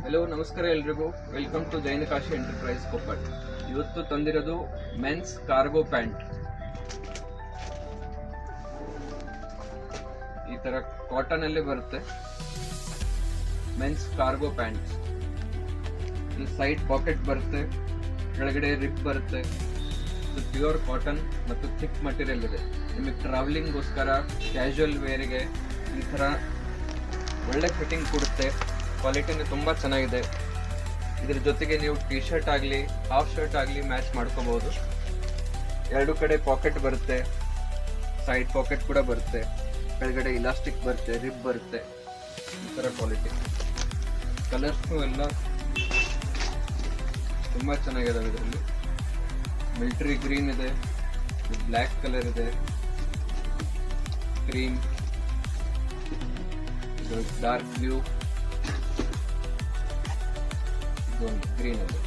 Hello ನಮಸ್ಕಾರ ಎಲ್ರಿಗೂ. Welcome to Jainakashi enterprise Koppal. ಇವತ್ತು ತಂದಿರೋದು ಮೆನ್ಸ್ ಕಾರ್ಗೋ ಪ್ಯಾಂಟ್. ಈ ತರ ಕಾಟನ್ ಅಲ್ಲೇ ಬರುತ್ತೆ. Men's cargo pant. ಇಲ್ಲಿ ಸೈಡ್ ಪಾಕೆಟ್ ಬರುತ್ತೆ, ಕೆಳಗಡೆ ರಿಪ್ ಬರುತ್ತೆ. ಪ್ಯೂರ್ ಕಾಟನ್ ಮತ್ತು ಥಿಕ್ ಮಟೀರಿಯಲ್ ಇದೆ. ನಿಮಗೆ ಟ್ರಾವೆಲಿಂಗ್ಗೋಸ್ಕರ ಕ್ಯಾಶುವಲ್ ವೇರಿಗೆ ಈ ಥರ ಒಳ್ಳೆ ಫಿಟ್ಟಿಂಗ್ ಕೊಡುತ್ತೆ. ಕ್ವಾಲಿಟಿನೂ ತುಂಬ ಚೆನ್ನಾಗಿದೆ. ಇದ್ರ ಜೊತೆಗೆ ನೀವು ಟಿ ಶರ್ಟ್ ಆಗಲಿ ಹಾಫ್ ಶರ್ಟ್ ಆಗಲಿ ಮ್ಯಾಚ್ ಮಾಡ್ಕೋಬಹುದು. ಎರಡು ಕಡೆ ಪಾಕೆಟ್ ಬರುತ್ತೆ, ಸೈಡ್ ಪಾಕೆಟ್ ಕೂಡ ಬರುತ್ತೆ, ಕೆಳಗಡೆ ಇಲಾಸ್ಟಿಕ್ ಬರುತ್ತೆ, ರಿಬ್ ಬರುತ್ತೆ. ಈ ಥರ ಕ್ವಾಲಿಟಿ. ಕಲರ್ಸ್ನು ಎಲ್ಲ ತುಂಬ ಚೆನ್ನಾಗಿದಾವೆ. ಇದರಲ್ಲಿ ಮಿಲ್ಟ್ರಿ ಗ್ರೀನ್ ಇದೆ, ಬ್ಲ್ಯಾಕ್ ಕಲರ್ ಇದೆ, ಕ್ರೀಮ್, ಡಾರ್ಕ್ ಬ್ಲೂ, ಗ್ರೀನ್ ಇದೆ.